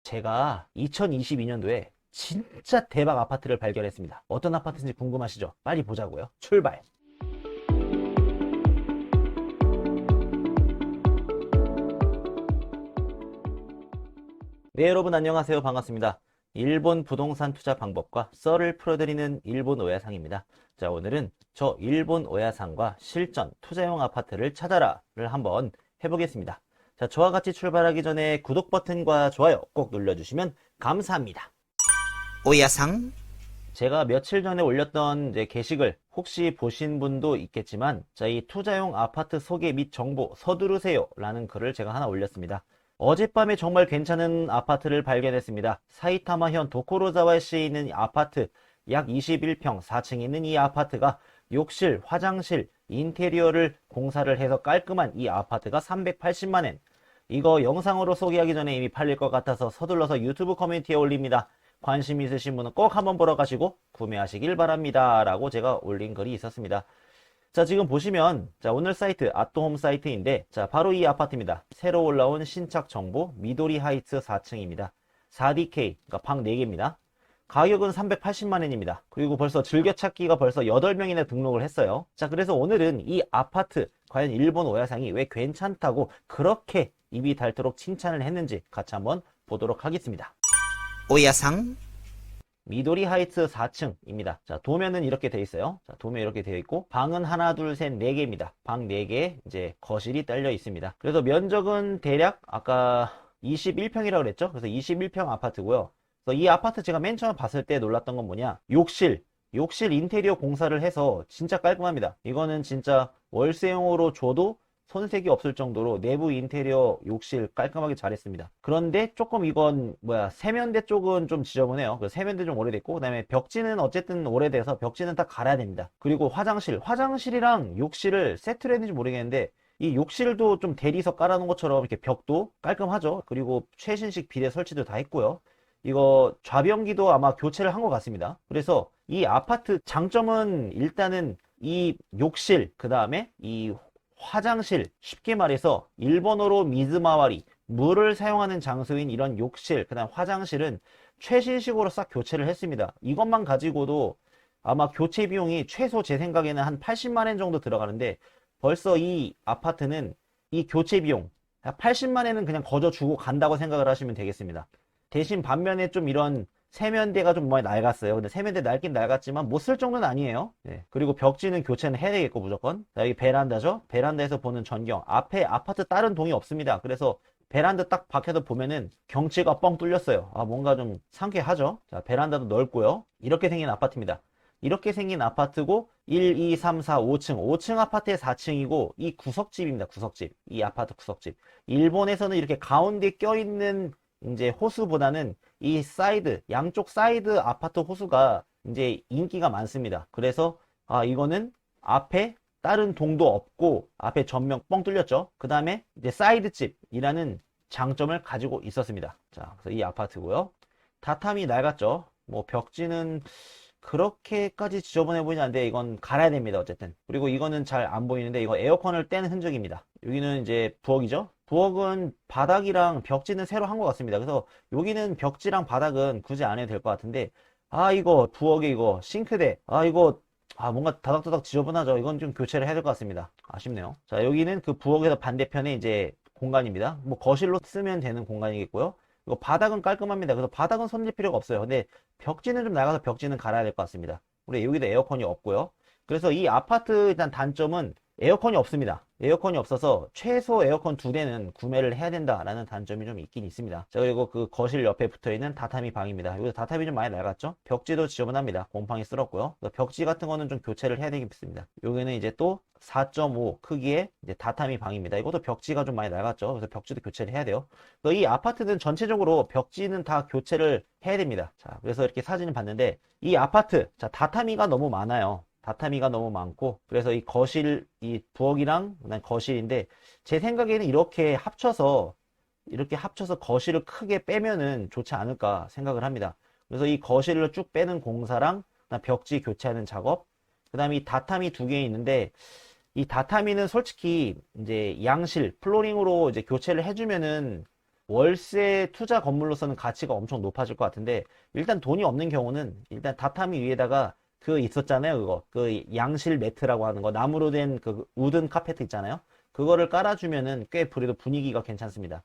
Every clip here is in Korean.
제가 2022년도에 진짜 대박 아파트를 발견했습니다. 어떤 아파트인지 궁금하시죠? 빨리 보자고요. 출발! 네, 여러분 안녕하세요. 반갑습니다. 일본 부동산 투자 방법과 썰을 풀어드리는 일본 오야상입니다. 자, 오늘은 저 일본 오야상과 실전 투자용 아파트를 찾아라를 한번 해보겠습니다. 자, 저와 같이 출발하기 전에 구독 버튼과 좋아요 꼭 눌러주시면 감사합니다. 오야상 제가 며칠 전에 올렸던 이제 게시글 혹시 보신 분도 있겠지만, 자, 이 투자용 아파트 소개 및 정보 서두르세요 라는 글을 제가 하나 올렸습니다. 어젯밤에 정말 괜찮은 아파트를 발견했습니다. 사이타마현 도코로자와시에 있는 이 아파트, 약 21평 4층에 있는 이 아파트가 욕실, 화장실, 인테리어를 공사를 해서 깔끔한 이 아파트가 380만엔. 이거 영상으로 소개하기 전에 이미 팔릴 것 같아서 서둘러서 유튜브 커뮤니티에 올립니다. 관심 있으신 분은 꼭 한번 보러 가시고 구매하시길 바랍니다 라고 제가 올린 글이 있었습니다. 자, 지금 보시면, 자, 오늘 사이트 아또홈 사이트인데, 자, 바로 이 아파트입니다. 새로 올라온 신착 정보 미도리 하이츠 4층입니다 4DK, 그러니까 방 4개입니다 가격은 380만원입니다 그리고 벌써 즐겨찾기가 벌써 8명이나 등록을 했어요. 자, 그래서 오늘은 이 아파트 과연 일본 오야상이 왜 괜찮다고 그렇게 입이 닳도록 칭찬을 했는지 같이 한번 보도록 하겠습니다. 오야상 미도리 하이츠 4층입니다. 자, 도면은 이렇게 되어 있어요. 자, 도면 이렇게 되어 있고, 방은 하나, 둘, 셋, 4개입니다. 방 4개, 이제 거실이 딸려 있습니다. 그래서 면적은 대략 아까 21평이라고 그랬죠? 그래서 21평 아파트고요. 그래서 이 아파트 제가 맨 처음 봤을 때 놀랐던 건 뭐냐? 욕실 인테리어 공사를 해서 진짜 깔끔합니다. 이거는 진짜 월세용으로 줘도 손색이 없을 정도로 내부 인테리어 욕실 깔끔하게 잘했습니다. 그런데 조금 이건 세면대 쪽은 좀 지저분해요. 세면대 좀 오래됐고, 그 다음에 벽지는 어쨌든 오래돼서 벽지는 다 갈아야 됩니다. 그리고 화장실이랑 욕실을 세트로 했는지 모르겠는데, 이 욕실도 좀 대리석 깔아놓은 것처럼 이렇게 벽도 깔끔하죠. 그리고 최신식 비대 설치도 다 했고요. 이거 좌변기도 아마 교체를 한 것 같습니다. 그래서 이 아파트 장점은 일단은 이 욕실, 그 다음에 이 화장실, 쉽게 말해서 일본어로 미즈마와리, 물을 사용하는 장소인 이런 욕실, 그 다음 화장실은 최신식으로 싹 교체를 했습니다. 이것만 가지고도 아마 교체 비용이 최소 제 생각에는 한 80만엔 정도 들어가는데, 벌써 이 아파트는 이 교체 비용 80만엔은 그냥 거저 주고 간다고 생각을 하시면 되겠습니다. 대신 반면에 좀 이런 세면대가 좀 많이 낡았어요. 근데 세면대 낡긴 낡았지만 못 쓸 정도는 아니에요. 네. 그리고 벽지는 교체는 해야 되겠고 무조건. 자, 여기 베란다죠. 베란다에서 보는 전경. 앞에 아파트 다른 동이 없습니다. 그래서 베란다 딱 밖에서 보면은 경치가 뻥 뚫렸어요. 아, 뭔가 좀 상쾌하죠. 자, 베란다도 넓고요. 이렇게 생긴 아파트입니다. 이렇게 생긴 아파트고 1, 2, 3, 4, 5층. 5층 아파트의 4층이고 이 구석집입니다. 구석집. 이 아파트 구석집. 일본에서는 이렇게 가운데 껴있는 이제 호수보다는 이 사이드, 양쪽 사이드 아파트 호수가 이제 인기가 많습니다. 그래서 이거는 앞에 다른 동도 없고 앞에 전면 뻥 뚫렸죠. 그 다음에 이제 사이드 집이라는 장점을 가지고 있었습니다. 자, 그래서 이 아파트고요.榻榻이 낡았죠. 뭐 벽지는 그렇게까지 지저분해 보이지 않는데 이건 갈아야 됩니다. 어쨌든. 그리고 이거는 잘 안 보이는데 이거 에어컨을 뗀 흔적입니다. 여기는 이제 부엌이죠. 부엌은 바닥이랑 벽지는 새로 한 것 같습니다. 그래서 여기는 벽지랑 바닥은 굳이 안 해도 될 것 같은데, 이거 부엌에 이거 싱크대, 이거 뭔가 다닥다닥 지저분하죠. 이건 좀 교체를 해야 될 것 같습니다. 아쉽네요. 자, 여기는 그 부엌에서 반대편에 이제 공간입니다. 뭐 거실로 쓰면 되는 공간이겠고요. 이거 바닥은 깔끔합니다. 그래서 바닥은 손질 필요가 없어요. 근데 벽지는 좀 낡아서 벽지는 갈아야 될 것 같습니다. 우리 여기도 에어컨이 없고요. 그래서 이 아파트 일단 단점은 에어컨이 없습니다. 에어컨이 없어서 최소 에어컨 2대는 구매를 해야 된다라는 단점이 좀 있긴 있습니다. 자, 그리고 그 거실 옆에 붙어있는 다타미 방입니다. 여기서 다타미 좀 많이 낡았죠? 벽지도 지저분합니다. 곰팡이 쓸었고요. 벽지 같은 거는 좀 교체를 해야 되겠습니다. 여기는 이제 또 4.5 크기의 이제 다타미 방입니다. 이것도 벽지가 좀 많이 낡았죠? 그래서 벽지도 교체를 해야 돼요. 그래서 이 아파트는 전체적으로 벽지는 다 교체를 해야 됩니다. 자, 그래서 이렇게 사진을 봤는데 이 아파트, 자, 다타미가 너무 많아요. 다타미가 너무 많고, 그래서 이 거실, 이 부엌이랑 그다음 거실인데, 제 생각에는 이렇게 합쳐서 거실을 크게 빼면은 좋지 않을까 생각을 합니다. 그래서 이 거실을 쭉 빼는 공사랑 그다음 벽지 교체하는 작업, 그다음에 이 다타미 2개 있는데, 이 다타미는 솔직히 이제 양실 플로링으로 이제 교체를 해주면은 월세 투자 건물로서는 가치가 엄청 높아질 것 같은데, 일단 돈이 없는 경우는 일단榻타미 위에다가 그 있었잖아요. 그거. 그 양실 매트라고 하는 거. 나무로 된 그 우든 카페트 있잖아요. 그거를 깔아주면은 꽤 그래도 분위기가 괜찮습니다.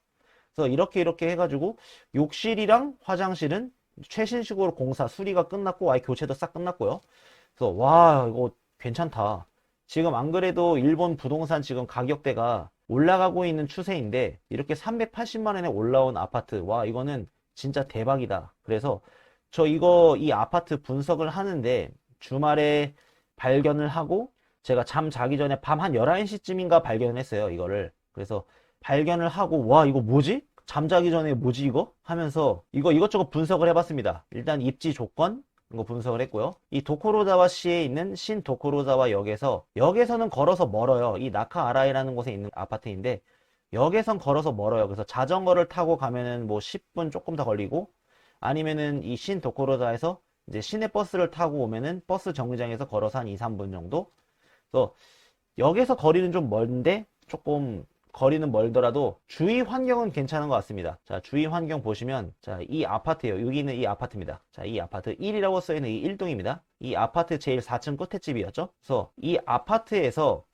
그래서 이렇게 해가지고 욕실이랑 화장실은 최신식으로 공사, 수리가 끝났고 아예 교체도 싹 끝났고요. 그래서 와, 이거 괜찮다. 지금 안 그래도 일본 부동산 지금 가격대가 올라가고 있는 추세인데 이렇게 380만 원에 올라온 아파트, 와, 이거는 진짜 대박이다. 그래서 저 이 아파트 분석을 하는데 주말에 발견을 하고 제가 잠 자기 전에 밤 한 11시쯤인가 발견을 했어요, 이거를. 그래서 발견을 하고 와, 이거 뭐지? 잠자기 전에 뭐지 이거? 하면서 이거 이것저것 분석을 해봤습니다. 일단 입지 조건 이거 분석을 했고요. 이 도코로자와시에 있는 신 도코로자와 역에서는 걸어서 멀어요. 이 나카아라이라는 곳에 있는 아파트인데 역에선 걸어서 멀어요. 그래서 자전거를 타고 가면은 뭐 10분 조금 더 걸리고 아니면은 이 신 도코로자에서 이제 시내 버스를 타고 오면은 버스 정류장에서 걸어서 한 2, 3분 정도. 그래서 역에서 거리는 좀 멀는데 조금 거리는 멀더라도 주위 환경은 괜찮은 것 같습니다. 자, 주위 환경 보시면 자, 이 아파트예요. 여기 있는 이 아파트입니다. 자, 이 아파트 1이라고 써있는 이 1동입니다. 이 아파트 제일 4층 끝에 집이었죠. 그래서 이 아파트에서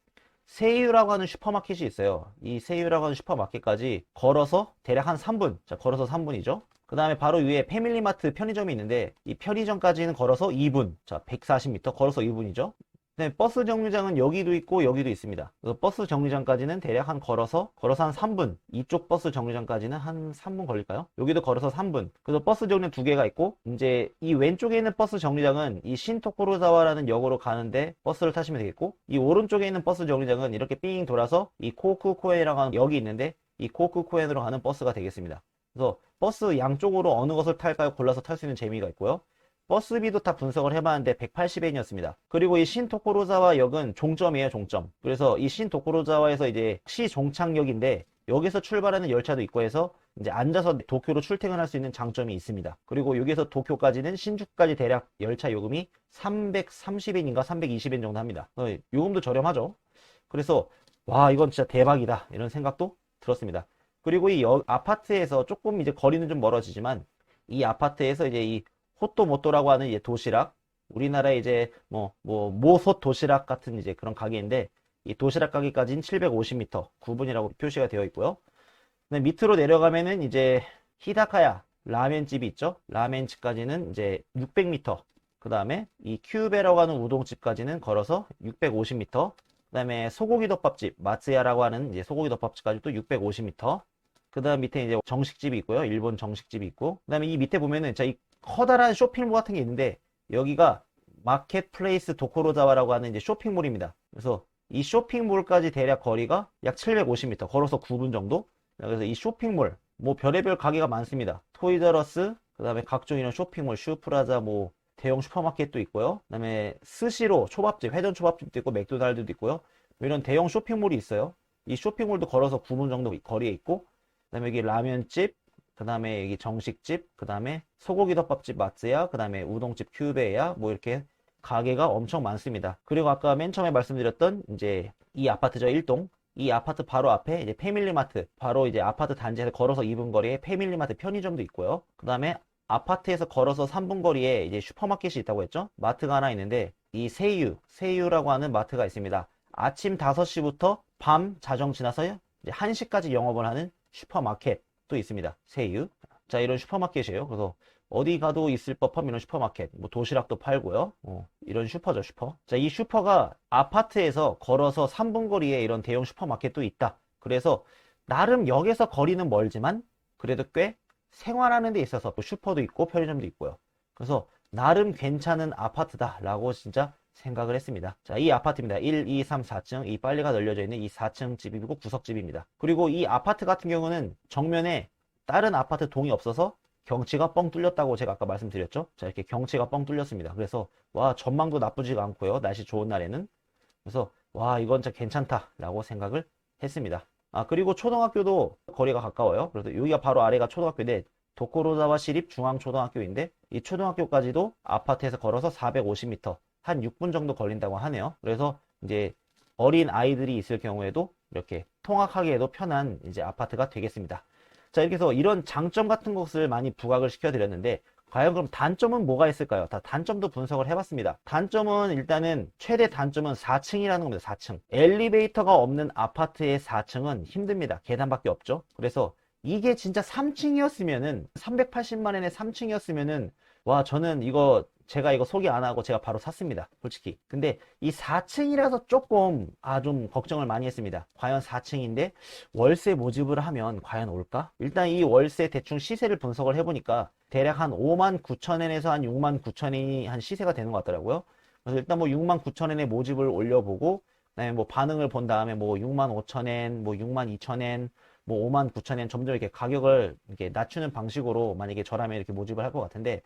세유라고 하는 슈퍼마켓이 있어요. 이 세유라고 하는 슈퍼마켓까지 걸어서 대략 한 3분. 자, 걸어서 3분이죠. 그 다음에 바로 위에 패밀리마트 편의점이 있는데 이 편의점까지는 걸어서 2분. 자, 140m 걸어서 2분이죠. 네, 버스 정류장은 여기도 있고 여기도 있습니다. 그래서 버스 정류장까지는 대략 걸어서 한 3분. 이쪽 버스 정류장까지는 한 3분 걸릴까요? 여기도 걸어서 3분. 그래서 버스 정류장 두 개가 있고 이제 이 왼쪽에 있는 버스 정류장은 이 신토쿠로자와라는 역으로 가는데 버스를 타시면 되겠고 이 오른쪽에 있는 버스 정류장은 이렇게 삥 돌아서 이 코쿠코엔이라고 하는 역이 있는데 이 코쿠코엔으로 가는 버스가 되겠습니다. 그래서 버스 양쪽으로 어느 것을 탈까요? 골라서 탈 수 있는 재미가 있고요. 버스비도 다 분석을 해봤는데 180엔이었습니다. 그리고 이 신토코로자와 역은 종점이에요, 종점. 그래서 이 신토코로자와에서 이제 시종착역인데 여기서 출발하는 열차도 있고 해서 이제 앉아서 도쿄로 출퇴근할 수 있는 장점이 있습니다. 그리고 여기서 도쿄까지는 신주쿠까지 대략 열차 요금이 330엔인가 320엔 정도 합니다. 요금도 저렴하죠. 그래서 와, 이건 진짜 대박이다 이런 생각도 들었습니다. 그리고 이 아파트에서 조금 이제 거리는 좀 멀어지지만 이 아파트에서 이제 이 호또모토라고 하는 이제 도시락, 우리나라에 이제 모솥 도시락 같은 이제 그런 가게인데 이 도시락 가게까지는 750m, 9분이라고 표시가 되어 있고요. 밑으로 내려가면은 이제 히다카야 라멘집이 있죠. 라멘집까지는 이제 600m. 그 다음에 이 큐베라고 하는 우동집까지는 걸어서 650m. 그 다음에 소고기 덮밥집 마츠야라고 하는 이제 소고기 덮밥집까지 또 650m. 그 다음 밑에 이제 정식집이 있고요. 일본 정식집이 있고. 그 다음에 이 밑에 보면은 자, 이 커다란 쇼핑몰 같은 게 있는데 여기가 마켓플레이스 도코로자와라고 하는 이제 쇼핑몰입니다. 그래서 이 쇼핑몰까지 대략 거리가 약 750m, 걸어서 9분 정도. 그래서 이 쇼핑몰 뭐 별의별 가게가 많습니다. 토이저러스, 그 다음에 각종 이런 쇼핑몰, 슈프라자, 뭐 대형 슈퍼마켓도 있고요. 그 다음에 스시로 초밥집, 회전 초밥집도 있고 맥도날드도 있고요. 이런 대형 쇼핑몰이 있어요. 이 쇼핑몰도 걸어서 9분 정도 거리에 있고, 그 다음에 여기 라면집, 그 다음에 여기 정식집, 그 다음에 소고기 덮밥집 마츠야, 그 다음에 우동집 큐베야, 뭐 이렇게 가게가 엄청 많습니다. 그리고 아까 맨 처음에 말씀드렸던 이제 이 아파트죠, 1동. 이 아파트 바로 앞에 이제 패밀리마트, 바로 이제 아파트 단지에서 걸어서 2분 거리에 패밀리마트 편의점도 있고요. 그 다음에 아파트에서 걸어서 3분 거리에 이제 슈퍼마켓이 있다고 했죠. 마트가 하나 있는데 이 세유라고 하는 마트가 있습니다. 아침 5시부터 밤 자정 지나서 이제 1시까지 영업을 하는 슈퍼마켓도 있습니다. 세유. 자, 이런 슈퍼마켓이에요. 그래서 어디 가도 있을 법한 이런 슈퍼마켓. 뭐 도시락도 팔고요. 이런 슈퍼죠, 슈퍼. 자, 이 슈퍼가 아파트에서 걸어서 3분 거리에 이런 대형 슈퍼마켓도 있다. 그래서 나름 역에서 거리는 멀지만 그래도 꽤 생활하는 데 있어서 뭐 슈퍼도 있고 편의점도 있고요. 그래서 나름 괜찮은 아파트다라고 진짜 생각을 했습니다. 자, 이 아파트입니다. 1, 2, 3, 4층 이 빨리가 널려져 있는 이 4층 집이고 구석집입니다. 그리고 이 아파트 같은 경우는 정면에 다른 아파트 동이 없어서 경치가 뻥 뚫렸다고 제가 아까 말씀드렸죠. 자, 이렇게 경치가 뻥 뚫렸습니다. 그래서 와, 전망도 나쁘지가 않고요. 날씨 좋은 날에는. 그래서 와, 이건 진짜 괜찮다라고 생각을 했습니다. 아, 그리고 초등학교도 거리가 가까워요. 그래서 여기가 바로 아래가 초등학교인데 도코로자와 시립 중앙초등학교인데 이 초등학교까지도 아파트에서 걸어서 450m, 한 6분 정도 걸린다고 하네요. 그래서 이제 어린 아이들이 있을 경우에도 이렇게 통학하기에도 편한 이제 아파트가 되겠습니다. 자, 이렇게 해서 이런 장점 같은 것을 많이 부각을 시켜드렸는데, 과연 그럼 단점은 뭐가 있을까요? 다 단점도 분석을 해봤습니다. 단점은 일단은 최대 단점은 4층이라는 겁니다. 4층. 엘리베이터가 없는 아파트의 4층은 힘듭니다. 계단밖에 없죠. 그래서 이게 진짜 3층이었으면은 380만 원에 3층이었으면은 와, 저는 이거 제가 이거 소개 안 하고 제가 바로 샀습니다. 솔직히. 근데 이 4층이라서 조금 좀 걱정을 많이 했습니다. 과연 4층인데 월세 모집을 하면 과연 올까? 일단 이 월세 대충 시세를 분석을 해보니까 대략 한 5만 9천 엔에서 한 6만 9천 엔이 한 시세가 되는 것 같더라고요. 그래서 일단 뭐 6만 9천 엔의 모집을 올려보고, 그다음에 뭐 반응을 본 다음에 뭐 6만 5천 엔, 뭐 6만 2천 엔, 뭐 5만 9천 엔 점점 이렇게 가격을 이렇게 낮추는 방식으로 만약에 저라면 이렇게 모집을 할 것 같은데,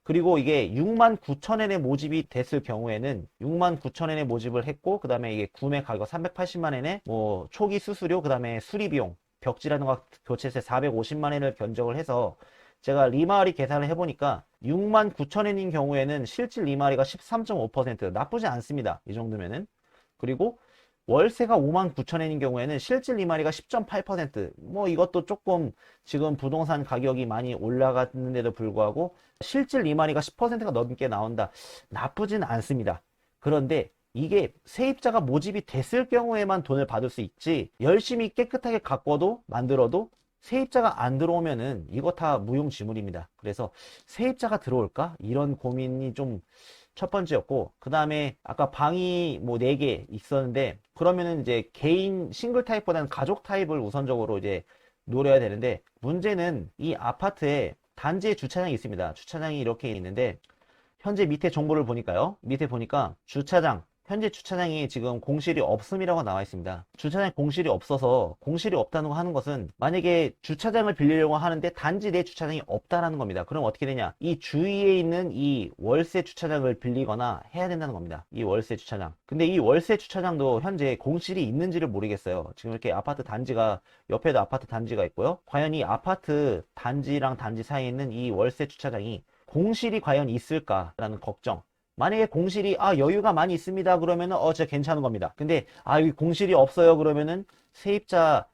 그리고 이게 6만 9천 엔에 모집이 됐을 경우에는 6만 9천 엔에 모집을 했고, 그 다음에 이게 구매 가격 380만 엔에 뭐 초기 수수료, 그 다음에 수리비용, 벽지라는 거 교체세 450만 엔을 견적을 해서 제가 리마을이 계산을 해보니까 6만 9천 엔인 경우에는 실질 리마을이가 13.5%, 나쁘지 않습니다. 이 정도면은. 그리고 월세가 5만 9천 엔인 경우에는 실질 리마리가 10.8%. 뭐 이것도 조금 지금 부동산 가격이 많이 올라갔는데도 불구하고 실질 리마리가 10%가 넘게 나온다. 나쁘진 않습니다. 그런데 이게 세입자가 모집이 됐을 경우에만 돈을 받을 수 있지, 열심히 깨끗하게 가꿔도 만들어도 세입자가 안 들어오면은 이거 다 무용지물입니다. 그래서 세입자가 들어올까? 이런 고민이 좀 첫 번째였고, 그 다음에 아까 방이 뭐 4개 있었는데, 그러면은 이제 개인 싱글 타입보다는 가족 타입을 우선적으로 이제 노려야 되는데, 문제는 이 아파트에 단지에 주차장이 있습니다. 주차장이 이렇게 있는데, 현재 밑에 정보를 보니까요. 밑에 보니까 주차장, 현재 주차장이 지금 공실이 없음이라고 나와 있습니다. 주차장에 공실이 없어서, 공실이 없다는 거 하는 것은 만약에 주차장을 빌리려고 하는데 단지 내 주차장이 없다라는 겁니다. 그럼 어떻게 되냐? 이 주위에 있는 이 월세 주차장을 빌리거나 해야 된다는 겁니다. 이 월세 주차장. 근데 이 월세 주차장도 현재 공실이 있는지를 모르겠어요. 지금 이렇게 아파트 단지가, 옆에도 아파트 단지가 있고요. 과연 이 아파트 단지랑 단지 사이에 있는 이 월세 주차장이 공실이 과연 있을까라는 걱정. 만약에 공실이 여유가 많이 있습니다 그러면은 진짜 괜찮은 겁니다. 근데 여기 공실이 없어요 그러면은 세입자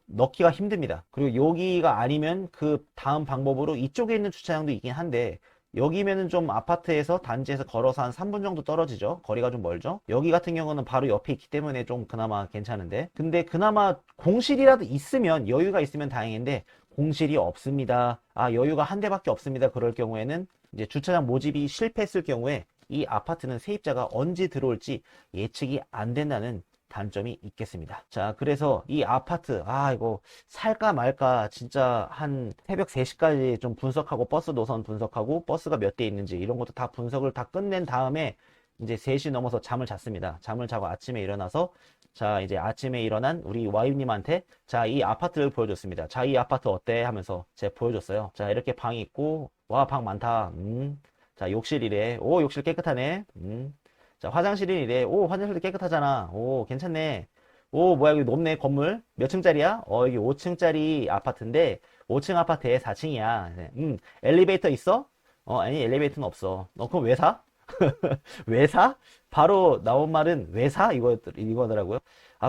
넣기가 힘듭니다. 그리고 여기가 아니면 그 다음 방법으로 이쪽에 있는 주차장도 있긴 한데, 여기면은 좀 아파트에서 단지에서 걸어서 한 3분 정도 떨어지죠. 거리가 좀 멀죠. 여기 같은 경우는 바로 옆에 있기 때문에 좀 그나마 괜찮은데, 근데 그나마 공실이라도 있으면, 여유가 있으면 다행인데 공실이 없습니다, 여유가 한 대밖에 없습니다 그럴 경우에는 이제 주차장 모집이 실패했을 경우에 이 아파트는 세입자가 언제 들어올지 예측이 안 된다는 단점이 있겠습니다. 자, 그래서 이 아파트 이거 살까 말까 진짜 한 새벽 3시까지 좀 분석하고, 버스 노선 분석하고, 버스가 몇 대 있는지 이런 것도 다 분석을 다 끝낸 다음에 이제 3시 넘어서 잠을 잤습니다. 잠을 자고 아침에 일어나서, 자, 이제 아침에 일어난 우리 와이프님한테 자, 이 아파트를 보여줬습니다. 자, 이 아파트 어때? 하면서 제가 보여줬어요. 자, 이렇게 방이 있고, 와, 방 많다. 자, 욕실이래. 오, 욕실 깨끗하네. 자, 화장실이래. 오, 화장실도 깨끗하잖아. 오, 괜찮네. 오, 뭐야, 여기 높네, 건물. 몇 층짜리야? 여기 5층짜리 아파트인데, 5층 아파트에 4층이야. 엘리베이터 있어? 아니, 엘리베이터는 없어. 너 그럼 왜 사? 왜 사? 바로 나온 말은 왜 사? 이거더라고요.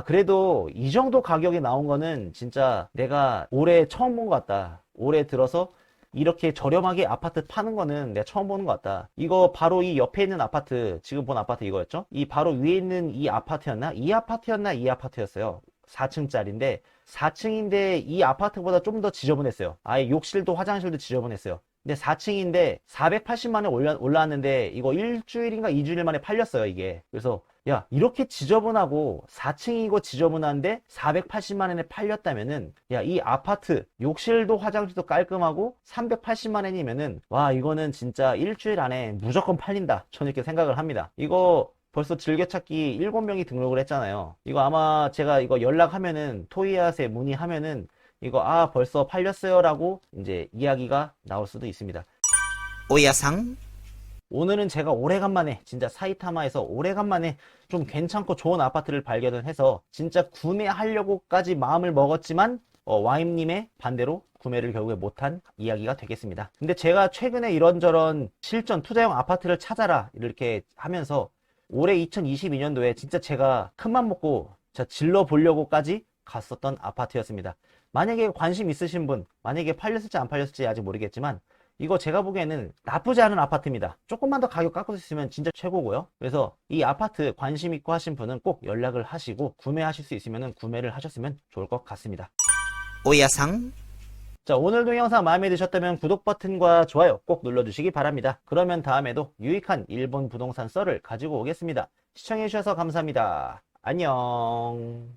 그래도 이 정도 가격이 나온 거는 진짜 내가 올해 처음 본 것 같다. 올해 들어서 이렇게 저렴하게 아파트 파는 거는 내가 처음 보는 것 같다. 이거 바로 이 옆에 있는 아파트, 지금 본 아파트 이거였죠? 이 바로 위에 있는 이 아파트였나? 이 아파트였어요. 4층짜리인데, 4층인데 이 아파트보다 좀 더 지저분했어요. 아예 욕실도 화장실도 지저분했어요. 근데 4층인데 480만 원 올라왔는데 이거 일주일인가 2주일 만에 팔렸어요, 이게. 그래서 야, 이렇게 지저분하고 4층이고 지저분한데 480만 원에 팔렸다면은, 야, 이 아파트 욕실도 화장실도 깔끔하고 380만 원이면은, 와, 이거는 진짜 일주일 안에 무조건 팔린다, 저는 이렇게 생각을 합니다. 이거 벌써 즐겨찾기 7명이 등록을 했잖아요. 이거 아마 제가 이거 연락하면은, 토이앗에 문의하면은 이거 벌써 팔렸어요 라고 이제 이야기가 나올 수도 있습니다. 오야상 오늘은 제가 오래간만에, 진짜 사이타마에서 오래간만에 좀 괜찮고 좋은 아파트를 발견해서 진짜 구매하려고까지 마음을 먹었지만 와임님의 반대로 구매를 결국에 못한 이야기가 되겠습니다. 근데 제가 최근에 이런저런 실전 투자용 아파트를 찾아라 이렇게 하면서 올해 2022년도에 진짜 제가 큰맘 먹고 질러 보려고까지 갔었던 아파트였습니다. 만약에 관심 있으신 분, 만약에 팔렸을지 안 팔렸을지 아직 모르겠지만 이거 제가 보기에는 나쁘지 않은 아파트입니다. 조금만 더 가격 깎을 수 있으면 진짜 최고고요. 그래서 이 아파트 관심 있고 하신 분은 꼭 연락을 하시고 구매하실 수 있으면 구매를 하셨으면 좋을 것 같습니다. 오야상 자, 오늘 동영상 마음에 드셨다면 구독 버튼과 좋아요 꼭 눌러주시기 바랍니다. 그러면 다음에도 유익한 일본 부동산 썰을 가지고 오겠습니다. 시청해주셔서 감사합니다. 안녕.